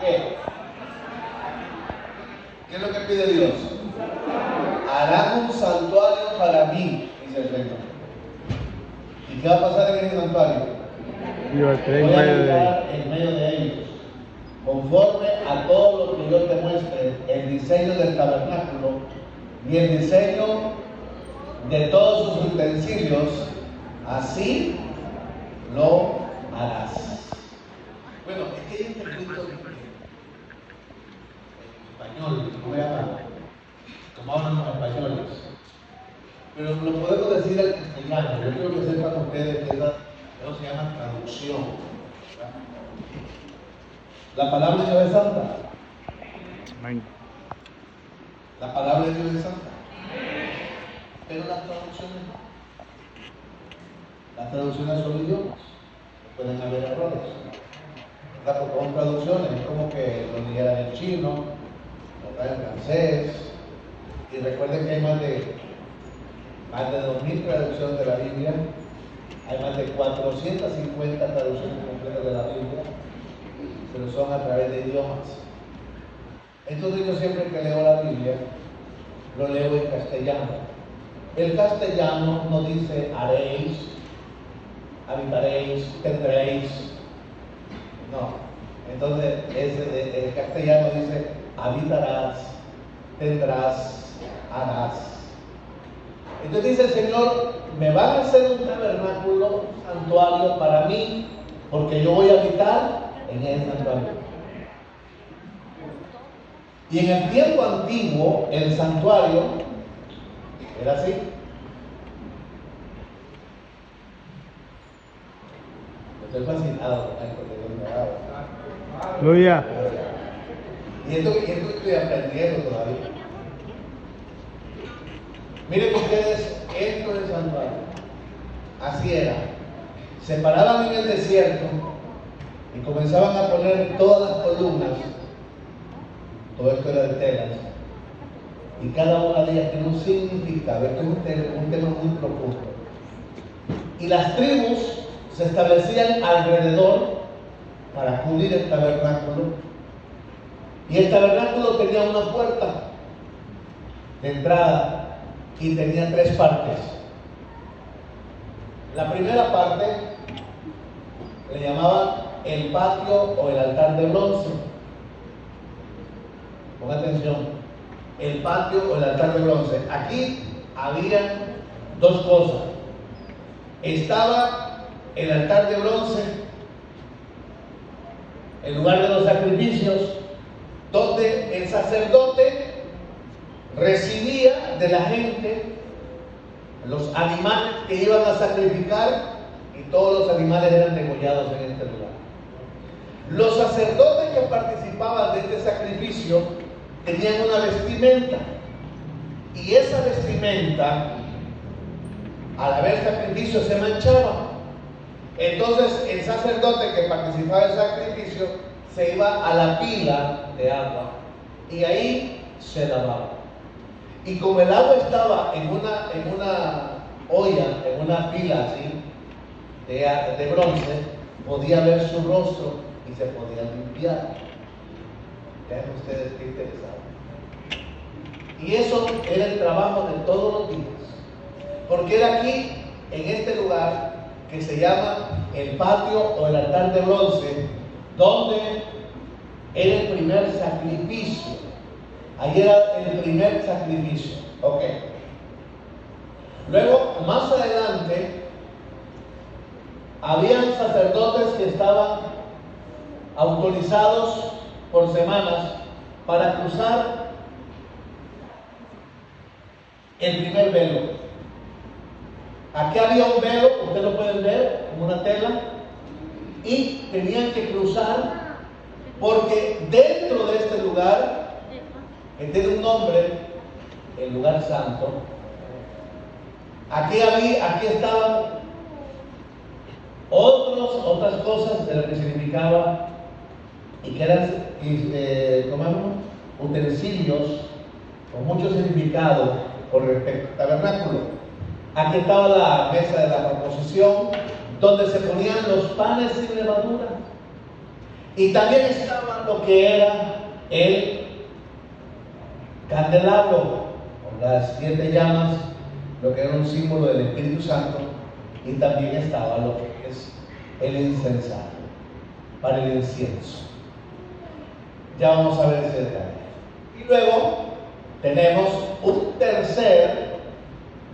¿qué? ¿Qué es lo que pide Dios? Harán un santuario para mí, dice el Señor. ¿Y qué va a pasar en ese santuario? Voy a habitar en medio de ellos, conforme a todo lo que yo te muestre, el diseño del tabernáculo y el diseño de todos sus utensilios, así lo harás. Bueno, es que hay un escrito en español, no voy a hablar, como hablan los españoles, pero lo podemos decir en castellano. Yo quiero que sepan ustedes que eso se llama traducción, ¿verdad? La palabra de Dios es santa. Amén. La palabra de Dios es santa. Pero las traducciones no. Las traducciones son idiomas. Pueden haber errores, ¿verdad? Porque son traducciones, es como que lo dijeran en chino, lo en francés. Y recuerden que hay más de 2.000 traducciones de la Biblia. Hay más de 450 traducciones completas de la Biblia, pero son a través de idiomas. Entonces yo siempre que leo la Biblia, lo leo en castellano. El castellano no dice haréis, habitaréis, tendréis. No. Entonces el castellano dice habitarás, tendrás, harás. Entonces dice el Señor, me van a hacer un tabernáculo, un santuario para mí, porque yo voy a habitar en ese santuario. Y en el tiempo antiguo, el santuario era así. Estoy fascinado porque Dios me ha dado. Aleluya. Y esto estoy aprendiendo todavía. Miren ustedes, esto es el santuario. Así era. Se paraban en el desierto y comenzaban a poner todas las columnas. Todo esto era de telas. Y cada una de ellas tiene un significado. Esto es un tema muy profundo. Y las tribus se establecían alrededor para cubrir el tabernáculo. Y el tabernáculo tenía una puerta de entrada y tenía 3 partes. La primera parte le llamaban el patio o el altar de bronce. Ponga atención, el patio o el altar de bronce. Aquí había 2 cosas. Estaba el altar de bronce, el lugar de los sacrificios, donde el sacerdote recibía de la gente los animales que iban a sacrificar, y todos los animales eran degollados en este lugar. Los sacerdotes que participaban de este sacrificio tenían una vestimenta, y esa vestimenta, al haber sacrificio, se manchaba. Entonces el sacerdote que participaba del sacrificio se iba a la pila de agua y ahí se lavaba. Y como el agua estaba en una olla, en una pila así de bronce, podía ver su rostro y se podía limpiar. Vean ustedes qué interesante. Y eso era el trabajo de todos los días, porque era aquí, en este lugar que se llama el patio o el altar de bronce, donde era el primer sacrificio. Ahí era el primer sacrificio. Ok. Luego, más adelante, habían sacerdotes que estaban autorizados por semanas para cruzar el primer velo. Aquí había un velo, ustedes lo pueden ver, como una tela, y tenían que cruzar porque dentro de este lugar, que tiene un nombre, el lugar santo, aquí estaban otras cosas de lo que significaba y que eran utensilios con mucho significado con respecto al tabernáculo. Aquí estaba la mesa de la proposición, donde se ponían los panes sin levadura. Y también estaba lo que era el candelabro, con las 7 llamas, lo que era un símbolo del Espíritu Santo, y también estaba lo que es el incensario, para el incienso. Ya vamos a ver ese detalle. Y luego tenemos un tercer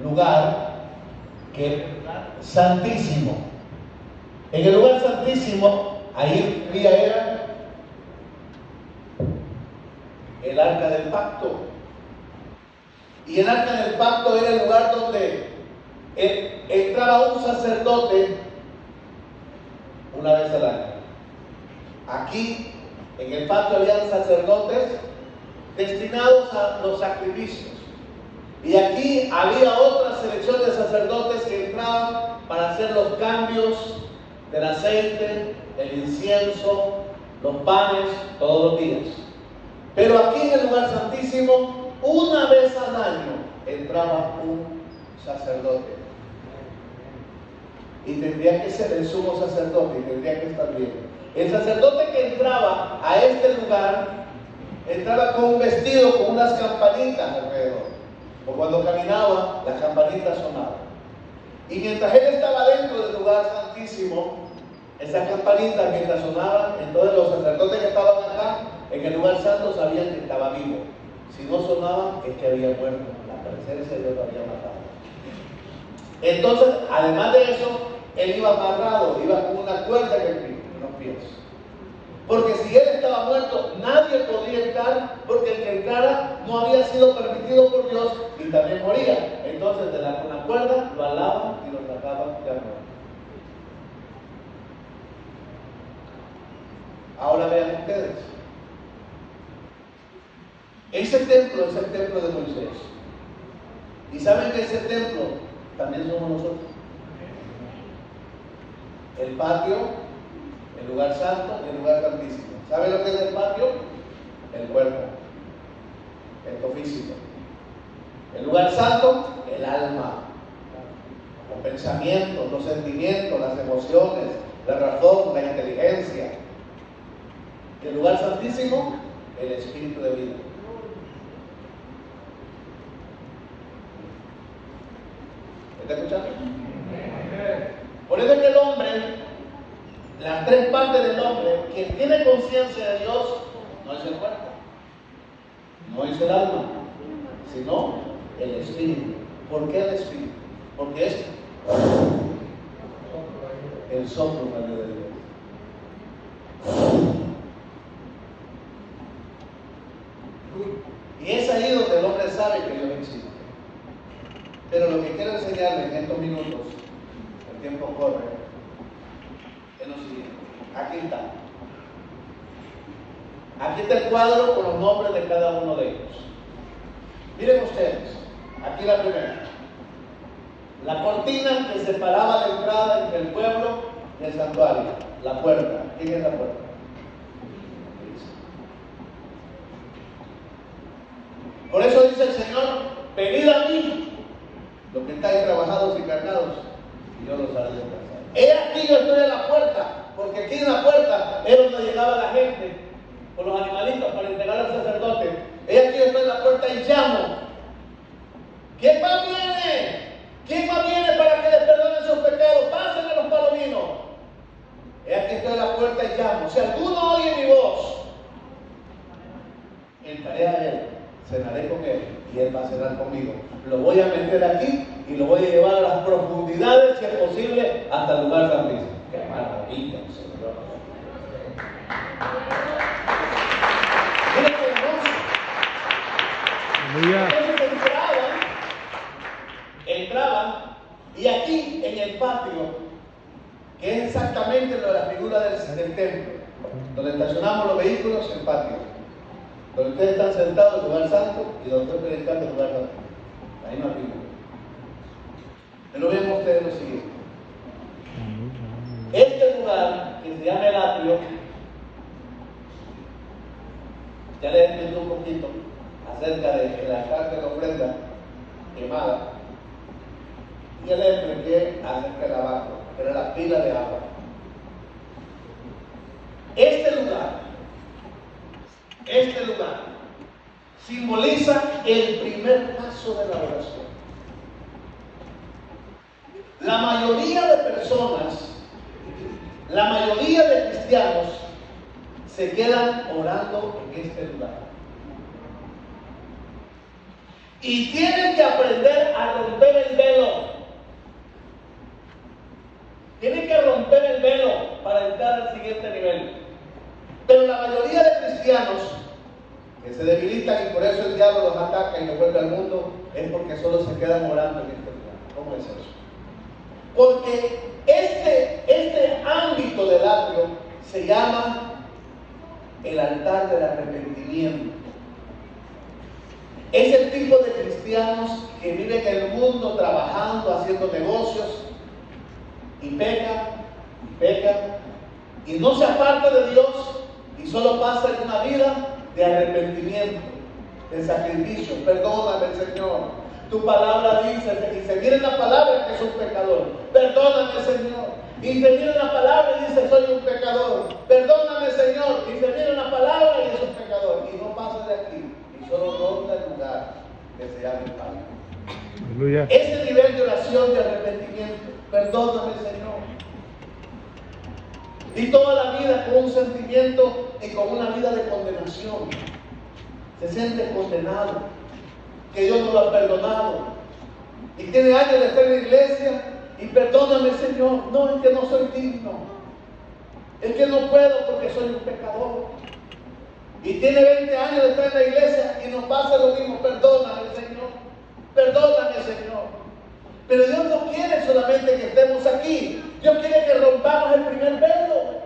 lugar, que es el lugar santísimo. En el lugar santísimo, ahí era el arca del pacto. Y el arca del pacto era el lugar donde entraba un sacerdote una vez al año. Aquí, en el pacto, habían sacerdotes destinados a los sacrificios. Y aquí había otra selección de sacerdotes que entraban para hacer los cambios del aceite, el incienso, los panes, todos los días. Pero aquí en el lugar santísimo, una vez al año, entraba un sacerdote. Y tendría que ser el sumo sacerdote, y tendría que estar bien. El sacerdote que entraba a este lugar, entraba con un vestido, con unas campanitas alrededor. O cuando caminaba, las campanitas sonaban. Y mientras él estaba dentro del lugar santísimo, esas campanitas mientras sonaban, entonces los sacerdotes que estaban acá, en el lugar santo, sabían que estaba vivo. Si no sonaban, es que había muerto. La presencia de Dios lo había matado. Entonces, además de eso, él iba amarrado, iba con una cuerda en los pies. Porque si él estaba muerto, nadie podía entrar, porque el que entrara no había sido permitido por Dios y también moría. Entonces, con la cuerda lo alaban y lo sacaban de muerto. Ahora vean ustedes. Ese templo es el templo de Moisés. Y saben que ese templo también somos nosotros. El patio, el lugar santo y el lugar santísimo. ¿Saben lo que es el patio? El cuerpo, el físico. El lugar santo, el alma, los pensamientos, los sentimientos, las emociones, la razón, la inteligencia. Y el lugar santísimo, el espíritu de vida. ¿Está escuchando? Por eso es que el hombre, las 3 partes del hombre, quien tiene conciencia de Dios, no es el cuerpo, no es el alma, sino el espíritu. ¿Por qué el espíritu? Porque es el soplo de Dios. Y es ahí donde el hombre sabe que Dios existe. Pero lo que quiero enseñarles en estos minutos, el tiempo corre, es lo siguiente. Aquí está. Aquí está el cuadro con los nombres de cada uno de ellos. Miren ustedes, aquí la primera. La cortina que separaba la entrada entre el pueblo y el santuario. La puerta. ¿Quién es la puerta? Por eso dice el Señor, venid a mí, los que estáis trabajados y cargados, y yo los haré descansar. He aquí yo estoy en la puerta, porque aquí en la puerta es donde llegaba la gente, con los animalitos, para entregar al sacerdote. He aquí yo estoy en la puerta y llamo. ¿Quién más viene? ¿Quién más viene para que les perdone sus pecados? Pásenme los palominos. He aquí estoy en la puerta y llamo. Si alguno oye mi voz, entraré a él, cenaré con él y él va a cenar conmigo. Lo voy a meter aquí y lo voy a llevar a las profundidades, si es posible, hasta el lugar santísimo. ¡Qué maravilla, Señor! Miren qué hermoso. Entonces entraban, y aquí en el patio, que es exactamente lo de la figura del templo, donde estacionamos los vehículos, el patio. Donde ustedes están sentados en el lugar santo y donde ustedes están en el lugar santo. Ahí no hay figura. Pero vean ustedes lo siguiente. Este lugar, que se llama el atrio, ya les expliqué un poquito acerca del altar de la ofrenda quemada. Y ya les expliqué acerca del lavacro, que era la pila de agua. Este lugar simboliza el primer paso de la oración. La mayoría de personas, la mayoría de cristianos se quedan orando en este lugar. Y tienen que aprender a romper el velo. Tienen que romper el velo para entrar al siguiente nivel. Pero la mayoría de cristianos que se debilitan y por eso el diablo los ataca y los vuelve al mundo, es porque solo se quedan orando en este lugar. ¿Cómo es eso? Porque este ámbito del atrio se llama el altar del arrepentimiento. Es el tipo de cristianos que viven en el mundo trabajando, haciendo negocios y pecan y no se aparta de Dios y solo pasa en una vida de arrepentimiento, de sacrificio. Perdóname, Señor. Tu palabra dice, y se viene la palabra que es un pecador. Perdóname, Señor. Y se viene la palabra y dice, soy un pecador. Perdóname, Señor. Y se viene la palabra y es un pecador. Y no pasa de aquí. Y solo ronda el lugar que se llama el Padre. Aleluya. Ese nivel de oración, de arrepentimiento. Perdóname, Señor. Y toda la vida con un sentimiento y con una vida de condenación. Se siente condenado, que Dios no lo ha perdonado. Y tiene años de estar en la iglesia y perdóname, Señor. No, es que no soy digno. Es que no puedo porque soy un pecador. Y tiene 20 años de estar en la iglesia y nos pasa lo mismo. Perdóname, Señor. Perdóname, Señor. Pero Dios no quiere solamente que estemos aquí. Dios quiere que rompamos el primer velo.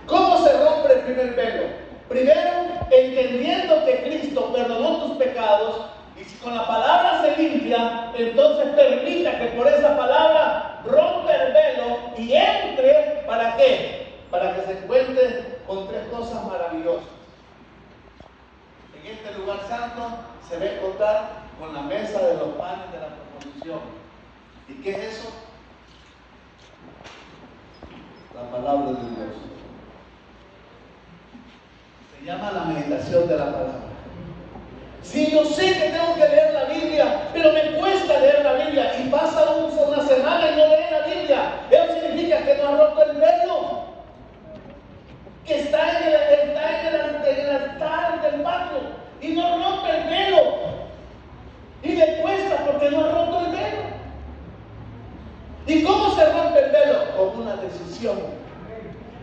¿Cómo se rompe el primer velo? Primero, entendiendo que Cristo perdonó tus pecados y si con la palabra se limpia, entonces permita que por esa palabra rompa el velo y entre, ¿para qué? Para que se encuentre con tres cosas maravillosas. En este lugar santo se va a encontrar con la mesa de los panes de la proposición. ¿Y qué es eso? La palabra de Dios. Se llama la meditación de la palabra. Si yo sé que tengo que leer la Biblia, pero me cuesta leer la Biblia y pasa una semana y no lee la Biblia, eso significa que no ha roto el velo, que está en el altar del patio y no rompe el velo y le cuesta porque no ha roto el velo. ¿Y cómo se rompe el velo? Con una decisión.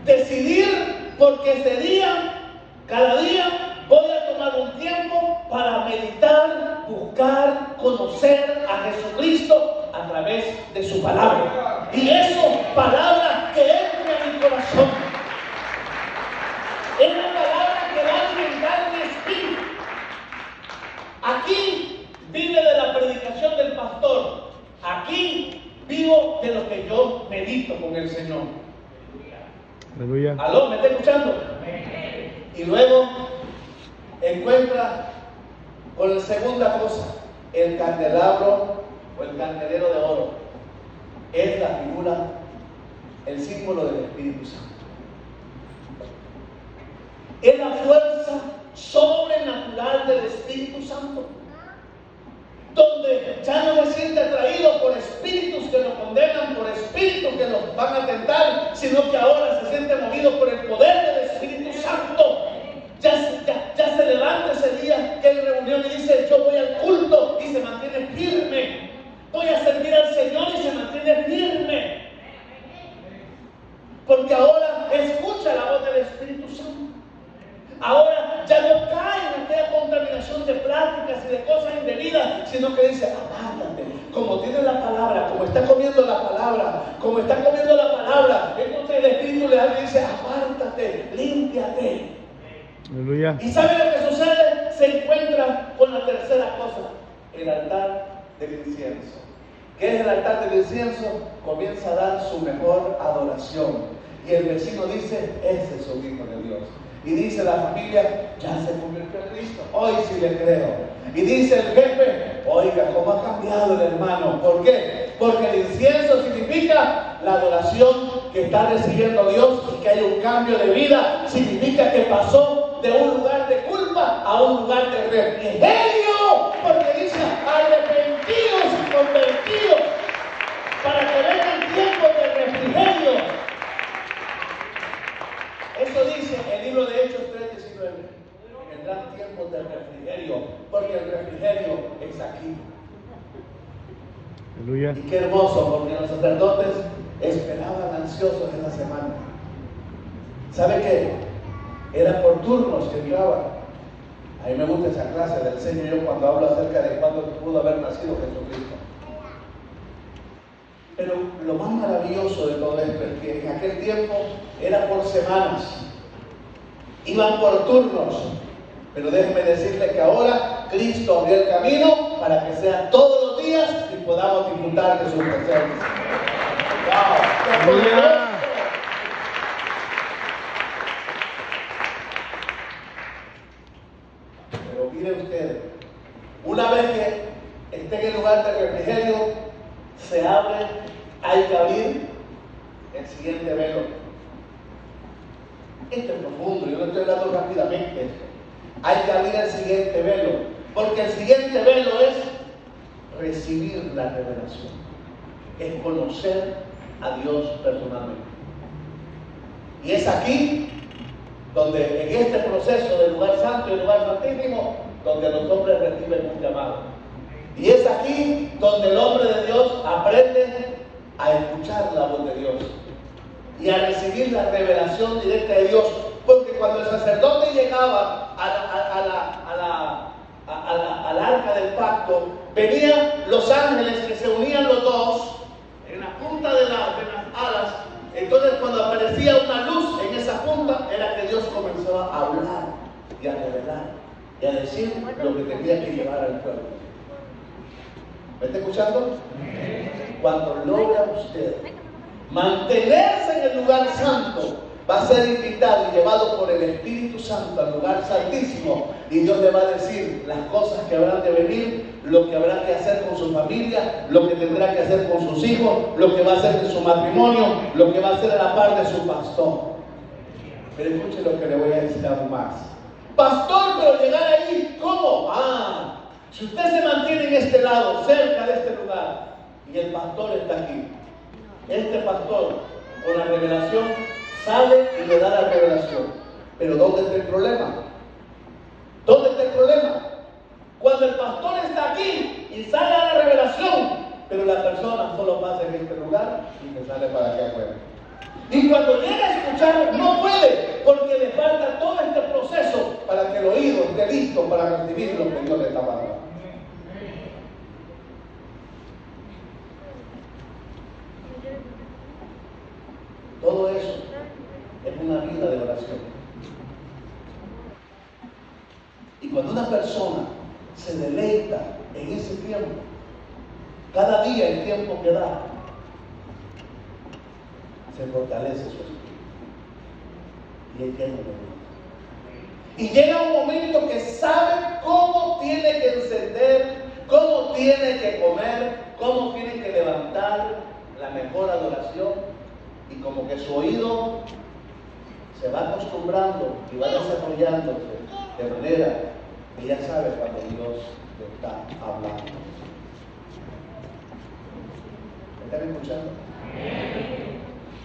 Decidir porque ese día, cada día, voy a tomar un tiempo para meditar, buscar, conocer a Jesucristo a través de su palabra. Y eso, palabra que entra en mi corazón. Es la palabra que va a alimentar mi espíritu. Aquí vive de la predicación del pastor. Aquí vivo de lo que yo medito con el Señor. Aleluya. ¿Aló? ¿Me está escuchando? Y luego encuentra con la segunda cosa, el candelabro o el candelero de oro. Es la figura, el símbolo del Espíritu Santo. Es la fuerza sobrenatural del Espíritu Santo, donde ya no me siente atraído por espíritus que lo condenan, por espíritus que lo van a tentar, sino que ahora se siente movido por el poder del Espíritu Santo. Ya se levanta ese día que hay reunión y dice, yo voy al culto y se mantiene firme. Voy a servir al Señor y se mantiene firme. Porque ahora escucha la voz del Espíritu Santo. Ahora ya no cae en aquella contaminación de prácticas y de cosas indebidas, sino que dice, apártate, como tiene la palabra, como está comiendo la palabra, entonces el Espíritu le habla y dice, apártate, límpiate. Aleluya. ¿Y sabe lo que sucede? Se encuentra con la tercera cosa, el altar del incienso. ¿Qué es el altar del incienso? Comienza a dar su mejor adoración. Y el vecino dice, ese es un hijo de Dios. Y dice la familia, ya se convirtió en Cristo, hoy sí le creo. Y dice el jefe, oiga, ¿cómo ha cambiado el hermano? ¿Por qué? Porque el incienso significa la adoración que está recibiendo Dios y que hay un cambio de vida. Significa que pasó de un lugar de culpa a un lugar de refrigerio. Porque dice, arrepentidos y convertidos, para que vengan tiempos de refrigerio. Eso dice el libro de Hechos 3:19. Vendrán tiempos de refrigerio, porque el refrigerio es aquí. Aleluya. Y qué hermoso, porque los sacerdotes esperaban ansiosos en la semana. ¿Sabe qué? Era por turnos que entraban. A mí me gusta esa clase, le enseño yo cuando hablo acerca de cuándo pudo haber nacido Jesucristo. Pero lo más maravilloso de todo esto es que en aquel tiempo era por semanas. Iban por turnos. Pero déjenme decirle que ahora Cristo abrió el camino para que sea todos los días y podamos disfrutar de su presencia. ¡Wow! Pero miren ustedes, una vez que esté en el lugar de refrigerio, se abre, hay que abrir el siguiente velo. Esto es profundo, yo lo estoy hablando rápidamente. Hay que abrir el siguiente velo, porque el siguiente velo es recibir la revelación, es conocer a Dios personalmente. Y es aquí donde en este proceso del lugar santo y el lugar santísimo, donde los hombres reciben un llamado. Y es aquí donde el hombre de Dios aprende a escuchar la voz de Dios y a recibir la revelación directa de Dios. Porque cuando el sacerdote llegaba al arca del pacto, venían los ángeles que se unían los dos en la punta de las alas. Entonces cuando aparecía una luz en esa punta, era que Dios comenzaba a hablar y a revelar y a decir lo que tenía que llevar al pueblo. ¿Me está escuchando? Cuando logra usted mantenerse en el lugar santo, va a ser invitado y llevado por el Espíritu Santo al lugar santísimo, y Dios le va a decir las cosas que habrán de venir, lo que habrá que hacer con su familia, lo que tendrá que hacer con sus hijos, lo que va a hacer en su matrimonio, lo que va a hacer a la par de su pastor. Pero escuche lo que le voy a decir aún más. Pastor, pero llegar ahí, ¿cómo? Si usted se mantiene en este lado, cerca de este lugar, y el pastor está aquí, este pastor, con la revelación, sale y le da la revelación. Pero ¿dónde está el problema? ¿Dónde está el problema? Cuando el pastor está aquí y sale a la revelación, pero la persona solo pasa en este lugar y se sale para aquí afuera. Y cuando llega a escuchar, no puede, porque le falta todo este proceso para que el oído esté listo para recibir lo que Dios le está dando. Todo eso es una vida de oración. Y cuando una persona se deleita en ese tiempo, cada día el tiempo que da, se fortalece su espíritu. Y es lleno de vida. Y llega un momento que sabe cómo tiene que encender, cómo tiene que comer, cómo tiene que levantar la mejor adoración. Y como que su oído se va acostumbrando y va desarrollándose de manera que ya sabe cuando Dios le está hablando. ¿Me están escuchando?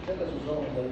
Cierra sus ojos ahí.